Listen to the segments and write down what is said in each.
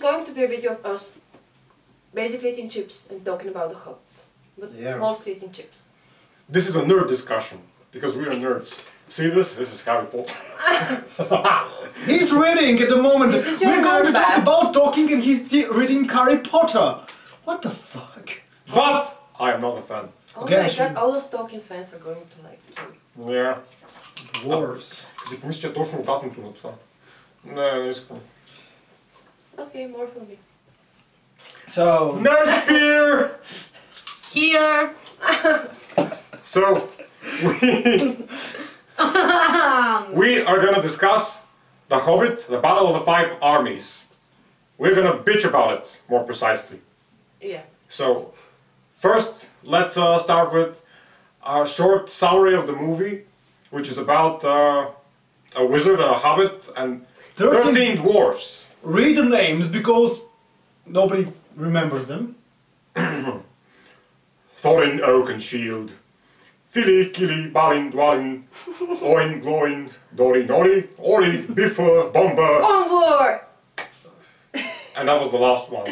going to be a video of us basically eating chips and talking about the Hobbit. But mostly eating chips. This is a nerd discussion, because we are nerds. See this? This is Harry Potter. He's reading at the moment. We're going to talk about talking and he's reading Harry Potter. What the fuck? But I am not a fan. Oh my god, all those talking fans are going to like kill. Yeah. Dwarves. Помисля, че е точно обратното на това. Не искам. Okay, more for me. So... Nerdspeare! Here! So, we are gonna discuss The Hobbit, the Battle of the Five Armies. We're gonna bitch about it, more precisely. Yeah. So, first, let's start with a short summary of the movie, which is about a wizard and a hobbit and 13 dwarves. Read the names because nobody remembers them. Thorin, Oakenshield, Fili, Kili, Balin, Dwalin, Oin, Gloin, Dori, Nori, Ori, Bifur, Bomber. Bomber! And that was the last one.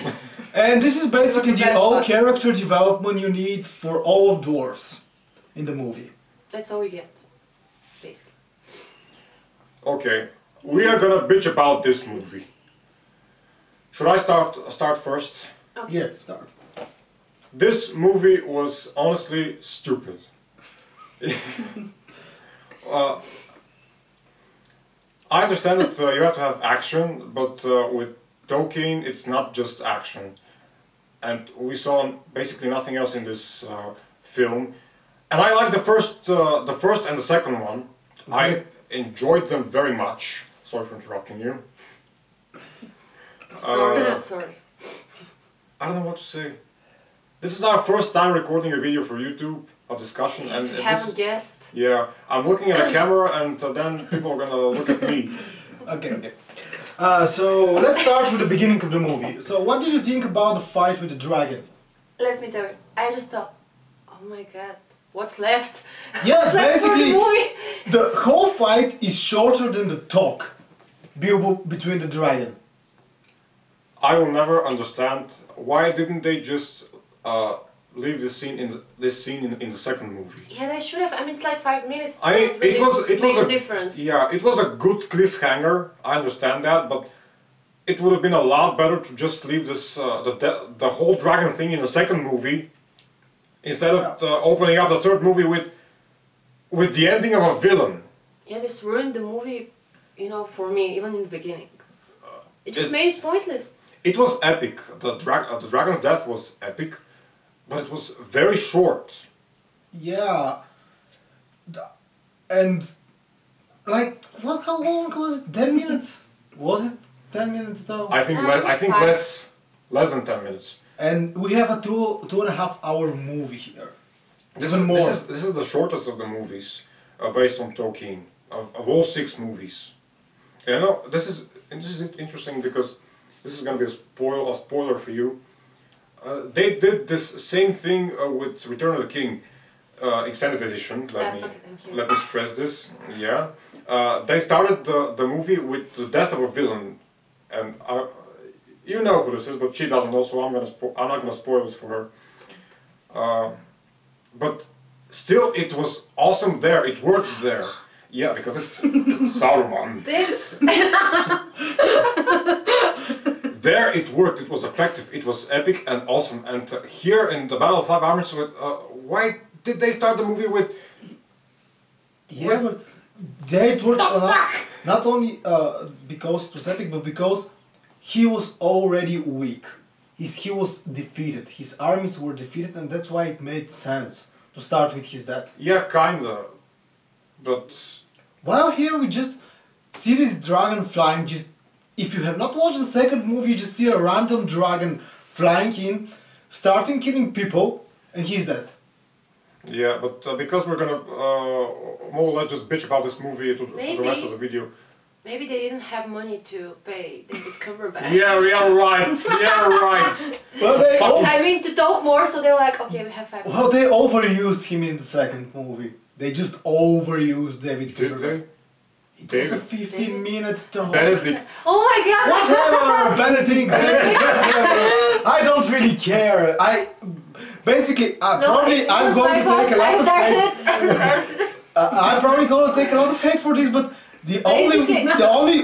And this is basically the all character development you need for all of dwarves in the movie. That's all you get, basically. Okay, we are gonna bitch about this movie. Should I start first? Okay. Yes, start. This movie was honestly stupid. I understand that you have to have action, but with Tolkien it's not just action. And we saw basically nothing else in this film. And I like the first and the second one. I enjoyed them very much. Sorry for interrupting you. Sorry. I don't know what to say. This is our first time recording a video for YouTube, a discussion, and you haven't guessed. Yeah, I'm looking at a camera, and then people are gonna look at me. Okay. So let's start with the beginning of the movie. So what did you think about the fight with the dragon? Let me tell you, I just thought, oh my god, what's left? Yes, what's basically, the whole fight is shorter than the talk between the dragon. I will never understand why didn't they just leave this scene in the second movie. Yeah, they should have. I mean, it's like 5 minutes. I mean, really it was a difference. Yeah, it was a good cliffhanger. I understand that, but it would have been a lot better to just leave this the whole dragon thing in the second movie instead of opening up the third movie with the ending of a villain. Yeah, this ruined the movie, you know, for me, even in the beginning. It just made it pointless. It was epic. The dragon's death was epic, but it was very short. Yeah. And like, how long was it? 10 minutes? Was it 10 minutes though? I think less than 10 minutes. And we have a 2.5 hour movie here. This is the shortest of the movies based on Tolkien of all 6 movies. You know, this is interesting because this is going to be a spoiler for you. They did this same thing with Return of the King extended edition. Let me stress this. Yeah, they started the movie with the death of a villain, and you know who this is, but she doesn't know, so I'm not gonna spoil it for her. But still, it was awesome there. It worked there. Yeah, because it's Saruman. Bitch. There it worked, it was effective, it was epic and awesome. And here in the Battle of Five Armies, why did they start the movie with... Yeah, but there it worked a lot. Not only because it was epic, but because he was already weak. He was defeated, his armies were defeated, and that's why it made sense to start with his death. Yeah, kinda. But... Well, here we just see this dragon flying, just... If you have not watched the second movie, you just see a random dragon flying in, starting killing people, and he's dead. Yeah, but because we're gonna more or less just bitch about this movie for the rest of the video. Maybe they didn't have money to pay David Cumberbatch. Yeah, right. Yeah, right. Well, I mean, to talk more, so they were like, okay, we have 5 minutes. Well, they overused him in the second movie. They just overused David Cumberbatch. Did they? It was a 15-minute talk. Benedict. Oh my god! Whatever, Benedict. I don't really care. Basically, I'm going to take a lot of hate. I'm probably going to take a lot of hate for this, but the only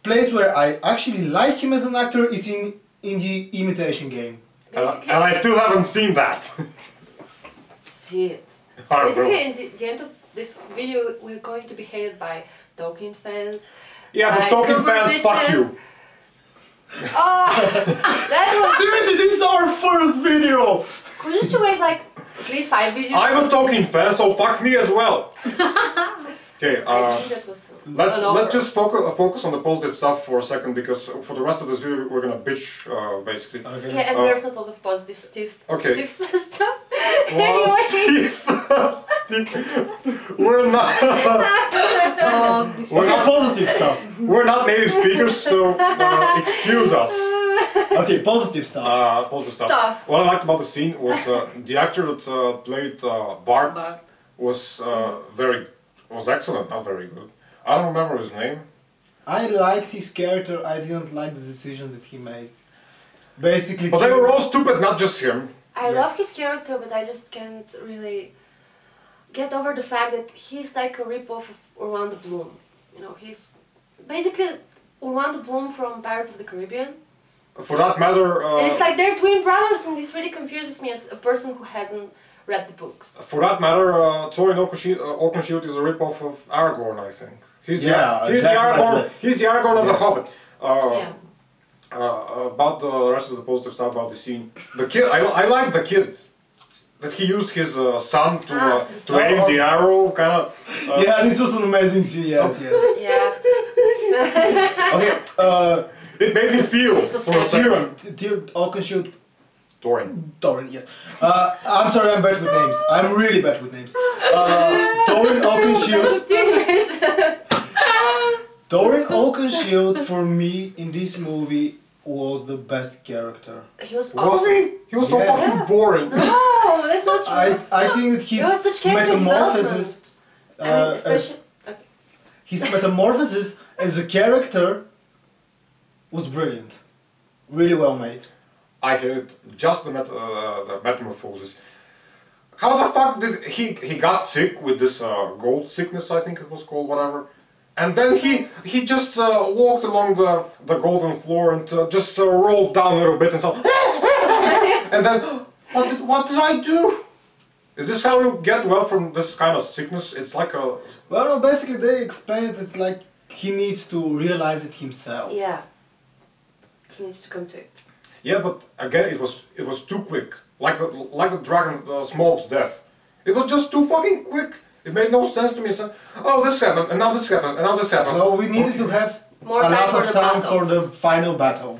place where I actually like him as an actor is in the Imitation Game. And I still haven't seen that. See it. Basically, in the end of this video, we're going to be hated by Tolkien fans. Yeah, but Tolkien fans, fuck you. Oh, that was... Seriously, this is our first video! Couldn't you wait like at least 5 videos? I'm a Tolkien fan, so fuck me as well. Okay, I think that was let's just focus on the positive stuff for a second, because for the rest of this video we're gonna bitch basically. Okay. Yeah, and there's not a lot of positive stiff stuff. Well, Anyway. We're not. We're not positive stuff. We're not native speakers, so excuse us. Okay, positive stuff. Positive stuff. What I liked about the scene was the actor that played Bart was excellent, not very good. I don't remember his name. I liked his character. I didn't like the decision that he made. Basically, but they were all stupid, not just him. I love his character, but I just can't really get over the fact that he's like a rip-off of Orlando Bloom. You know, he's basically Orlando Bloom from Pirates of the Caribbean. For that matter... and it's like they're twin brothers, and this really confuses me as a person who hasn't read the books. For that matter, Thorin Oakenshield is a rip-off of Aragorn, I think. He's the Aragorn of the Hobbit. About the rest of the positive stuff about the scene. The kid, I like the kid. That he used his son to aim the arrow, kind of. Yeah, this was an amazing scene. Yes, Yeah. Okay. It made me feel for a second. Oakenshield. Thorin, yes. I'm sorry, I'm bad with names. I'm really bad with names. Thorin Oakenshield. Thorin Oakenshield for me in this movie was the best character. He was awesome. He was so fucking boring. No, that's not true. I think that his metamorphosis, his metamorphosis as a character was brilliant, really well made. I hated just the metamorphosis. How the fuck did he got sick with this gold sickness? I think it was called, whatever. And then he just walked along the golden floor and just rolled down a little bit and so. And then what did I do? Is this how you get well from this kind of sickness? It's like a... Well, no, basically they explain it. It's like he needs to realize it himself. Yeah. He needs to come to it. Yeah, but again, it was too quick. Like the dragon Smaug's death. It was just too fucking quick. It made no sense to me. So, oh, this happened, and now this happened, and now this happened. No, we needed to have a lot of time for the final battle.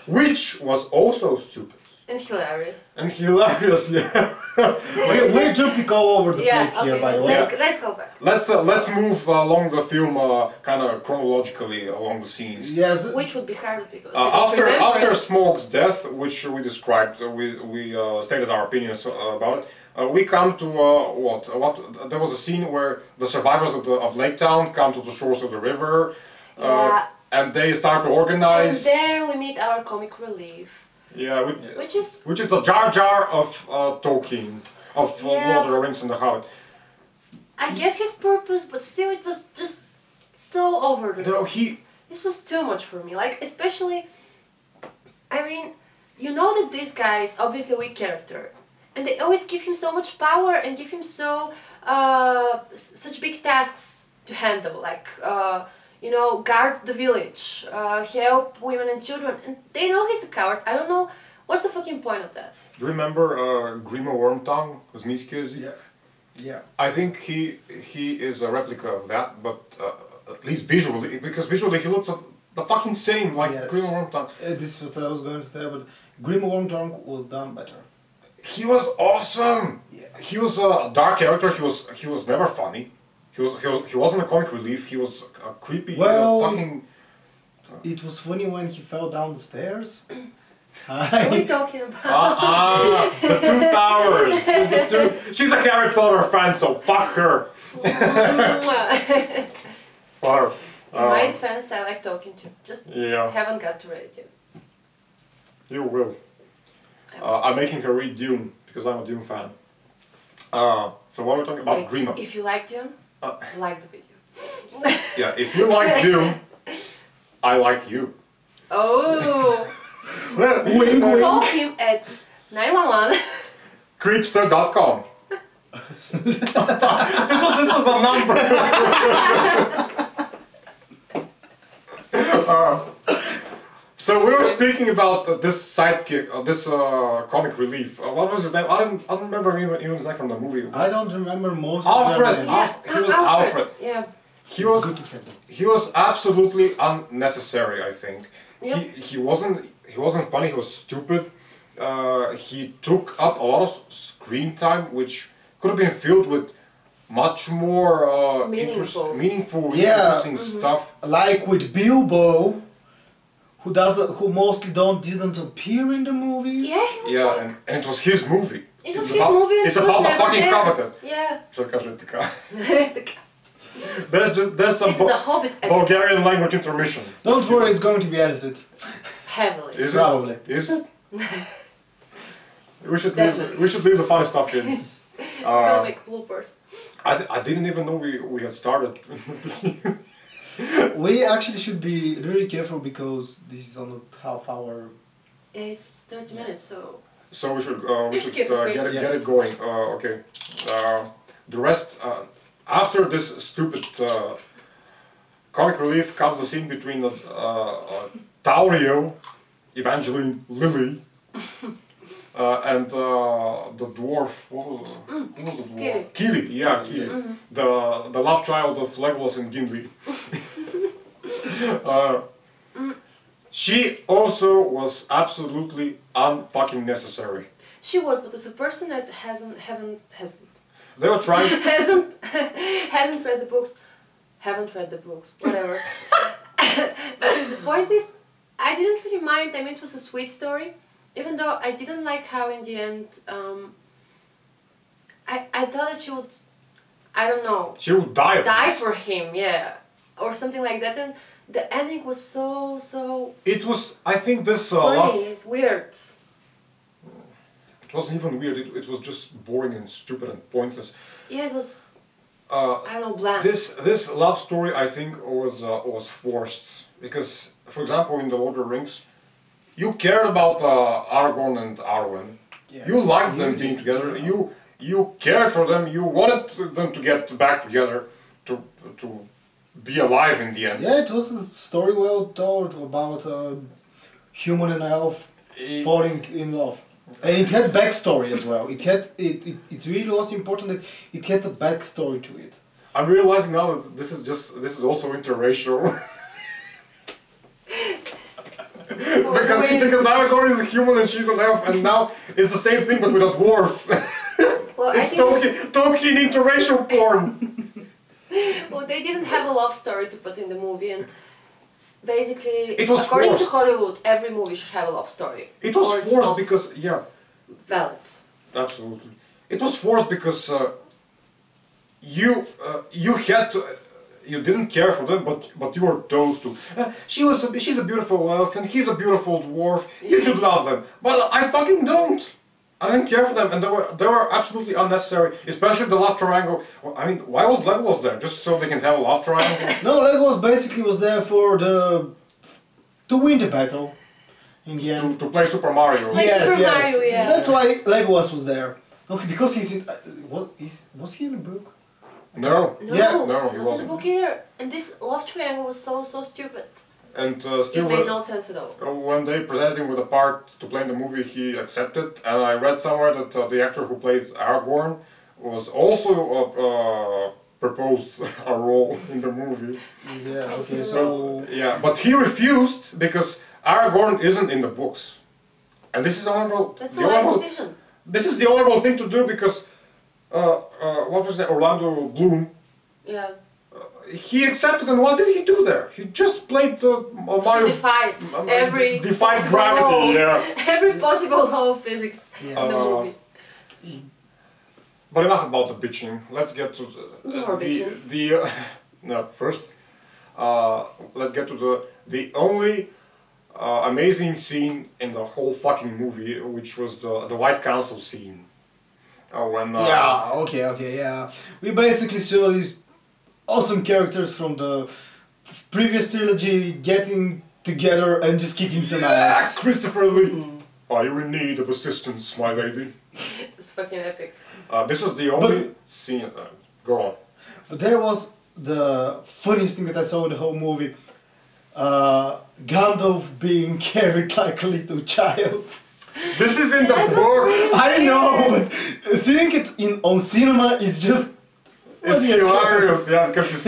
Which was also stupid. And hilarious. And hilarious, yeah. We're jumping all over the place here, by the way. Let's go back. Let's move along the film kind of chronologically along the scenes. Yes. Which would be hard because after Smaug's death, which we described, we stated our opinions about it. We come to what? There was a scene where the survivors of Lake Town come to the shores of the river, and they start to organize. And there we meet our comic relief. Yeah, which is the Jar Jar of Tolkien, of Lord of the Rings and the Hobbit. I get his purpose, but still it was just so over the top. This was too much for me. Like, especially, I mean, you know that this guy is obviously a weak character, and they always give him so much power and give him such big tasks to handle, like you know, guard the village, help women and children, and they know he's a coward. I don't know, what's the fucking point of that? Do you remember Grima Wormtongue, Zmieski? Yeah. I think he is a replica of that, but at least visually, because visually he looks the fucking same, like Grima Wormtongue. This is what I was going to tell, but Grima Wormtongue was done better. He was awesome. Yeah. He was a dark character. He was never funny. He wasn't a comic relief. He was a creepy fucking. It was funny when he fell down the stairs. What are we talking about? The two towers. She's a Harry Potter fan, so fuck her. Whatever. In my defense, I like talking to. Just haven't got to read it yet. You will. I'm making her read Dune because I'm a Dune fan. So what are we talking about? Dream Up. If you like Dune, like the video. Yeah, if you like Dune, I like you. Oh. Wink, wink. Call him at 911. Creepster.com. this was a number. So we were speaking about this sidekick, this comic relief. What was his name? I don't remember even his name from the movie. I don't remember most Alfred. of them. He was Alfred. Yeah. He was absolutely unnecessary. I think. Yep. He wasn't funny. He was stupid. He took up a lot of screen time, which could have been filled with much more meaningful, interesting stuff. Like with Bilbo, who mostly didn't appear in the movie. Yeah, he was like, and it was his movie. It was his movie. It's about the fucking Hobbit. Yeah. There's some it's the Hobbit Bulgarian language intermission. Don't worry, it's going to be edited. Heavily. Is Probably. It? Is it? we should leave the funny stuff in. We'll make bloopers. I didn't even know we had started. We actually should be really careful because this is on a half hour. Yeah, it's 30 minutes, so. So we should get it going. Okay. The rest after this stupid comic relief comes the scene between Taurio, Evangeline Lilly, and the dwarf. What was the dwarf? Kili. Yeah, Kili. The love child of Legolas and Gimli. She also was absolutely unfucking necessary. She was, but as a person that hasn't. They were trying. hasn't read the books. Haven't read the books. Whatever. But the point is, I didn't really mind. I mean, it was a sweet story, even though I didn't like how in the end. I thought that she would. I don't know. She would die. Die for him, yeah, or something like that. And the ending was so. It was. I think this. Funny. It's weird. It wasn't even weird. It was just boring and stupid and pointless. Yeah, it was. I don't know, bland. This love story, I think, was forced because, for example, in the Lord of the Rings, you cared about Aragorn and Arwen. Yes. You liked them being together. You cared for them. You wanted them to get back together to be alive in the end. Yeah, it was a story well told about human and elf falling in love. And it had backstory as well. It really was important that it had a backstory to it. I'm realizing now that this is also interracial. because Aragorn is a human and she's an elf, and now it's the same thing but with a dwarf. Well, it's Tolkien interracial porn. Well, they didn't have a love story to put in the movie, and basically, it was according forced. to Hollywood, every movie should have a love story. It was forced because, valid. Absolutely. It was forced because you had to, you didn't care for them, but you were told to. She's a beautiful elf and he's a beautiful dwarf. You should love them. But I fucking don't. I didn't care for them, and they were absolutely unnecessary. Especially the love triangle. Well, I mean, why was Legolas there? Just so they can have a love triangle? No, Legolas basically was there for to win the battle. In the end. To play Super Mario. Yes. Mario, yeah. That's why Legolas was there. Okay, because he's in. Was he in the book? No. No, he not in wasn't. the book either. And this love triangle was so stupid. And it made no sense at all. When they presented him with a part to play in the movie, he accepted. And I read somewhere that the actor who played Aragorn was also proposed a role in the movie. Yeah. Okay. So. Yeah, but he refused because Aragorn isn't in the books, and this is honorable. That's a wise decision. This is the honorable thing to do because what was that? Orlando Bloom. Yeah. He accepted, and what did he do there? He just played Mario. Defied gravity. Yeah. Every possible law of physics in the movie. But enough about the bitching. Let's get to more bitching. no, first let's get to the only amazing scene in the whole fucking movie, which was the White Council scene. When yeah, okay, yeah. We basically saw these awesome characters from the previous trilogy getting together and just kicking some ass. Christopher Lee! Are you in need of assistance, my lady? It's fucking epic. This was the only scene. Go on. But there was the funniest thing that I saw in the whole movie. Gandalf being carried like a little child. This is in the books! I know, but seeing it on cinema is just... It's hilarious, yeah, because she's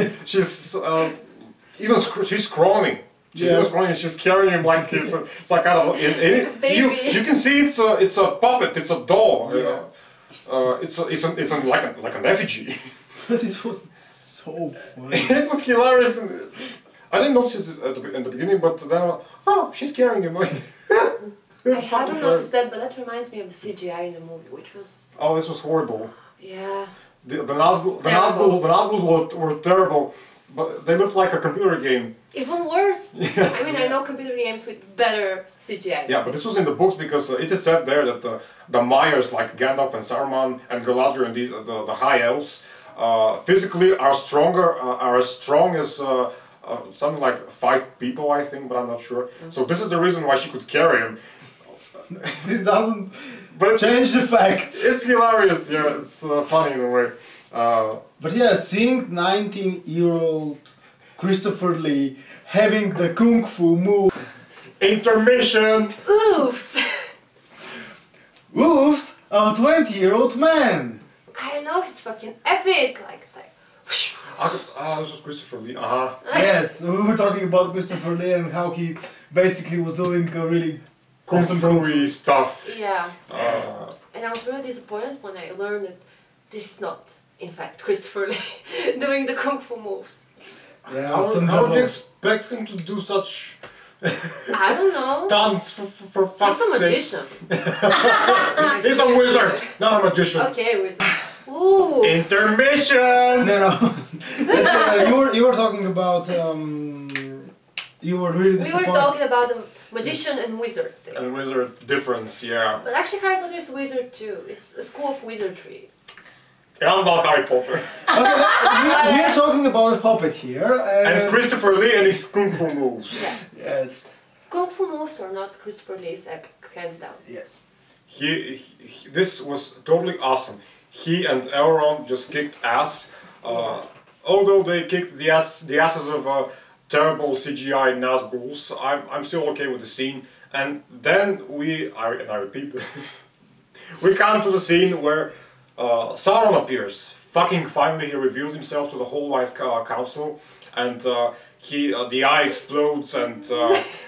even she's scrawny. She's even scrawny. She's carrying him like it's like kind of you can see it's a puppet. It's a doll. Yeah. It's like an effigy. But it was so funny. It was hilarious. I didn't notice it in the beginning, but then oh, she's carrying him. I haven't noticed that, but that reminds me of the CGI in the movie, which was... Oh, this was horrible. Yeah. The Nazguls were terrible, but they looked like a computer game. Even worse. Yeah. I mean, I know computer games with better CGI. Yeah, but this was in the books because it is said there that the Maiars, like Gandalf and Saruman and Galadriel and these, the High Elves, physically are stronger, are as strong as something like 5 people, I think, but I'm not sure. So this is the reason why she could carry him. This doesn't change the facts. It's hilarious, yeah, it's funny in a way. But yeah, seeing 19-year-old Christopher Lee having the kung fu move. Intermission! Oofs! Oofs of a 20-year-old man! I know, he's fucking epic! Like, it's like... this was Christopher Lee, Yes, we were talking about Christopher Lee and how he basically was doing a really awesome kung fu stuff. Yeah. And I was really disappointed when I learned that this is not, in fact, Christopher Lee doing the kung fu moves. Yeah, how would you expect him to do such I don't know. stunts for fuck's sake? He's a magician. He's a wizard, not a magician. Okay, wizard. Ooh. Intermission! No. You were talking about you were really disappointed. We were talking about the magician and wizard thing. And wizard difference, yeah. But actually Harry Potter is a wizard too. It's a school of wizardry. Yeah, I'm about Harry Potter. Okay, we are talking about Hobbit here. And Christopher Lee and his kung fu moves. Yeah. Yes. Kung fu moves are not Christopher Lee's epic, hands down. Yes. This was totally awesome. He and Elrond just kicked ass. Although they kicked the asses of terrible CGI Nazguls, I'm still okay with the scene. And then I repeat this, we come to the scene where Sauron appears. Fucking finally, he reveals himself to the whole White Council, and the eye explodes and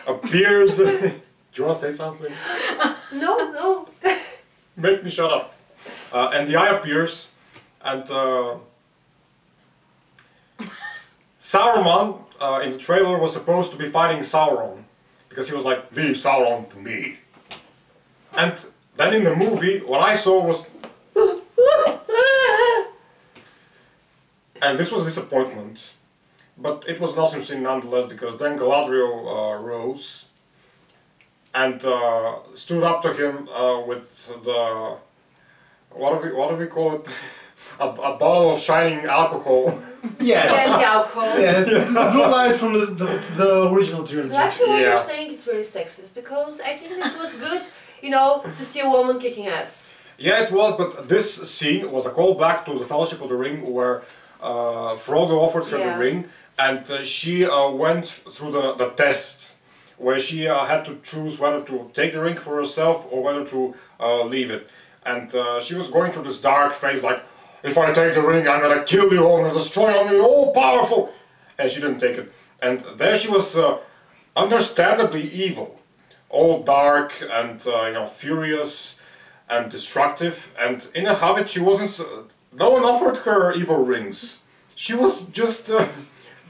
appears. Do you want to say something? No. Make me shut up. And the eye appears, and Saruman in the trailer was supposed to be fighting Sauron, because he was like, leave Sauron to me. And then in the movie, what I saw was and this was a disappointment, but it was an awesome scene nonetheless, because then Galadriel rose and stood up to him with the what do we call it? a bottle of shining alcohol. Yes. Candy alcohol. Yes. It's the blue light from the original trilogy. Well, actually, what you're saying is very sexist, because I think it was good, you know, to see a woman kicking ass. Yeah, it was, but this scene was a callback to the Fellowship of the Ring, where Frodo offered her the ring, and she went through the test, where she had to choose whether to take the ring for herself or whether to leave it. And she was going through this dark phase, like, if I take the ring, I'm gonna kill you all, I'm gonna destroy you, I'm all powerful! And she didn't take it. And there she was understandably evil. All dark and, you know, furious and destructive. And in a Hobbit, she wasn't... no one offered her evil rings. She was just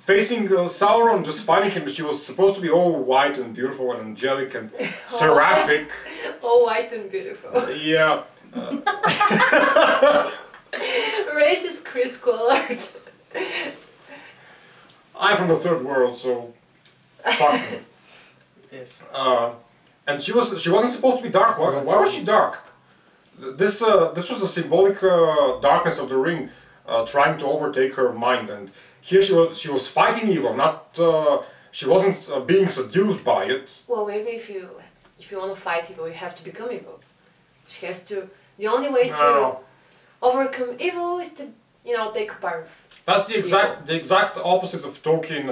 facing Sauron, just fighting him. She was supposed to be all white and beautiful and angelic and seraphic. All white and beautiful. Yeah. Racist Chris Collard. I'm from the third world, so fuck me. Yes. And she wasn't supposed to be dark. Why was she dark? This was a symbolic darkness of the ring, trying to overtake her mind. And here she was fighting evil, not she wasn't being seduced by it. Well, maybe if you want to fight evil, you have to become evil. She has to. The only way to overcome evil is to, you know, take part of. That's the exact opposite of Tolkien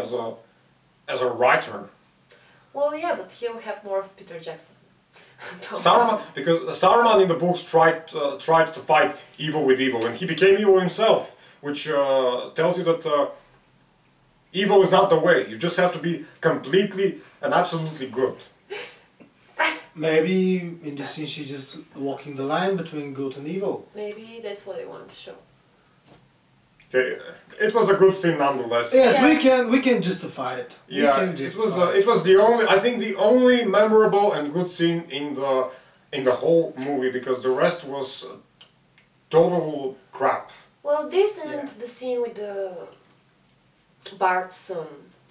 as a writer. Well, yeah, but here we have more of Peter Jackson. Saruman, because Saruman in the books tried to fight evil with evil, and he became evil himself, which tells you that evil is not the way. You just have to be completely and absolutely good. Maybe in this scene she's just walking the line between good and evil. Maybe that's what they want to show. Okay, it was a good scene nonetheless. Yes, we can justify it. Yeah, it was the only, I think, the only memorable and good scene in the whole movie, because the rest was total crap. Well, this and the scene with the Bard's son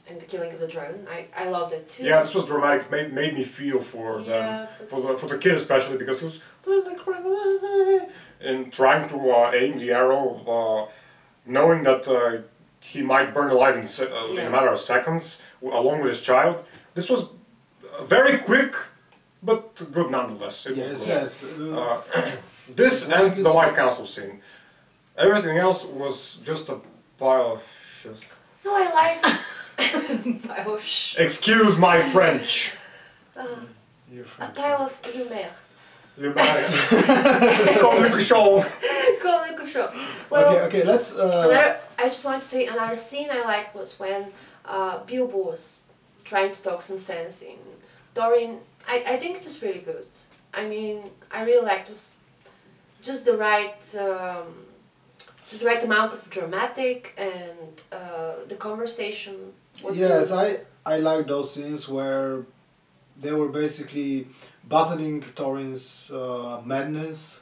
and the killing of the dragon, I loved it too. Yeah, this was dramatic. Made me feel for them, for the kid especially, because he was and trying to aim the arrow, knowing that he might burn alive in a matter of seconds, along with his child. This was very quick, but good nonetheless. Yes. This and the White Council scene. Everything else was just a pile of shit. No, I like pile of shit. Excuse my French. A pile of lumière. Comme le cochon. Comme le cochon. Well, okay, let's... I just want to say another scene I liked was when Bilbo was trying to talk some sense in Thorin. I think it was really good. I mean, I really liked it. Was just the right amount of dramatic, and the conversation was yes, good. I like those scenes where they were basically battling Thorin's madness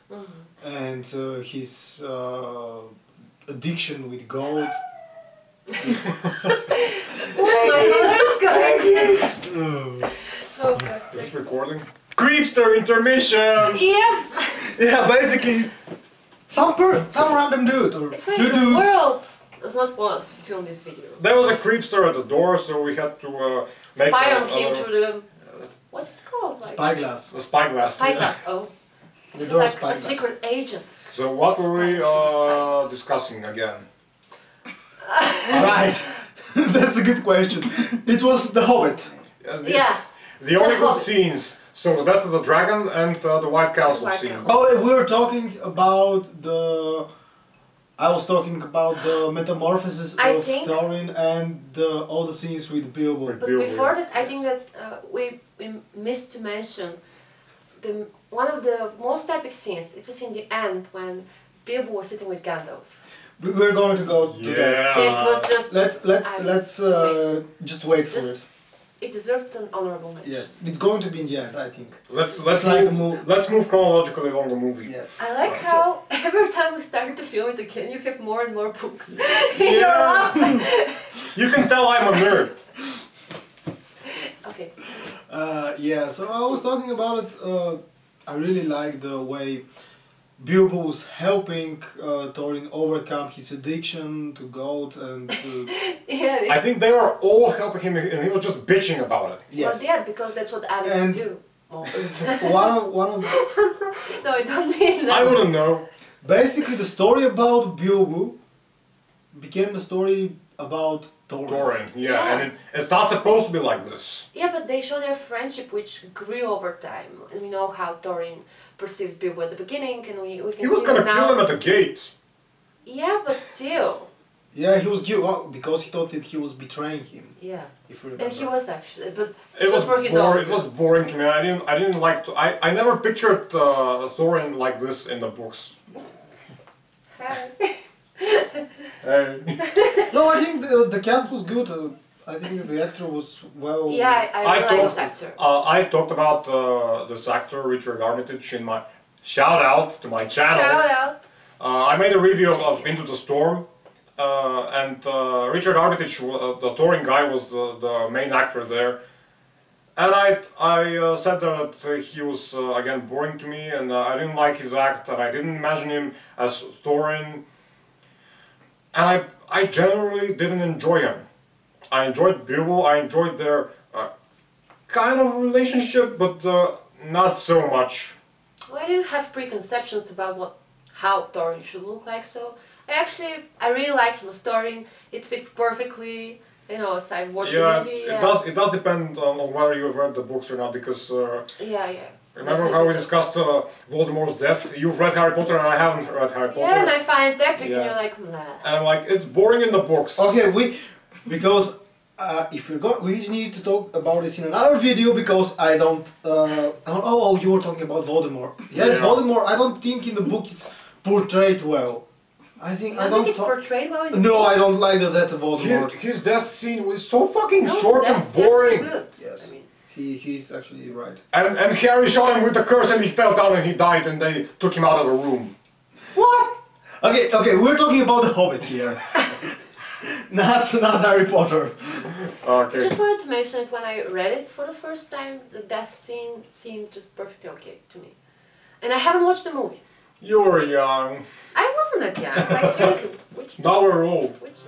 and his addiction with gold. My mother's going. Okay. Is this recording? Creepster intermission! Yeah! Yeah, basically some random dude or It's like two the dudes. world does not want us to film this video. There was a creepster at the door, so we had to make Spy on him through the... What's it called? Like, Spyglass. the spyglass. spyglass, oh. The door Like spyglass. a secret agent. So what were we discussing again? Right. That's a good question. It was The Hobbit. Yeah. The only The good Hobbit. scenes. So the Death of the Dragon and the White Council White scene. Council. Oh, we were talking about the... I was talking about the metamorphosis I of think- Thorin and all the scenes with Bilbo. With But Bilbo, before yeah. that, I think that we missed to mention one of the most epic scenes. It was in the end when Bilbo was sitting with Gandalf. We're going to go to that. This was just... Let's just wait for it. It deserved an honorable mention. Yes, it's going to be in the end, I think. Let's like let's move chronologically along the movie. Yes. I like how every time we start to film it again, you have more and more books in Yeah. your lap. You can tell I'm a nerd. Okay. Yeah, so I was talking about it. I really like the way Bilbo was helping Thorin overcome his addiction to gold and Yeah. I think they were all helping him, and he was just bitching about it. yes. Well, yeah, because that's what And- adults do. Oh. one of No, I don't mean that. I wouldn't know. basically the story about Bilbo became the story about Thorin. Thorin, yeah, Yeah. and it's not supposed to be like this. Yeah, but they show their friendship, which grew over time, and we know how Thorin perceived Bilbo at the beginning, and we can He was see gonna it now. kill him at the gate. Yeah, but still. Yeah, he was because he thought that he was betraying him. Yeah, If you remember. and he was actually, but It was for his own. It was boring to me. I didn't like to. I never pictured Thorin like this in the books. Hey. No, I think the cast was good. I think the actor was well. Yeah, I really like this actor. I talked about this actor Richard Armitage in my shout out to my channel. Shout out. I made a review of Into the Storm. and Richard Armitage, the touring guy, was the main actor there. And I said that he was again boring to me, and I didn't like his act, and I didn't imagine him as Thorin. And I generally didn't enjoy him. I enjoyed Bilbo, I enjoyed their kind of relationship, but not so much. Well, I didn't have preconceptions about how Thorin should look like, so I really liked him as Thorin. It fits perfectly. You know, as I've watched the movie. It does depend on whether you have read the books or not, because remember how we discussed Voldemort's death? You've read Harry Potter and I haven't read Harry Potter. Yeah, and I find it epic, and you're like, nah. And I'm like, it's boring in the books. Okay, because if we need to talk about this in another video, because I don't. Oh, you were talking about Voldemort. Yes, Voldemort. I don't think in the book it's portrayed well. I think it's portrayed well in the No, I don't like the death of Voldemort. His death scene was so fucking short and boring. Good. Yes, I mean, he's actually right. And Harry shot him with the curse and he fell down and he died and they took him out of the room. What? Okay, we're talking about the Hobbit here. not Harry Potter. Okay. I just wanted to mention it when I read it for the first time, the death scene seemed just perfectly okay to me. And I haven't watched the movie. You were young. I wasn't that young. Like seriously, Now we're old. Which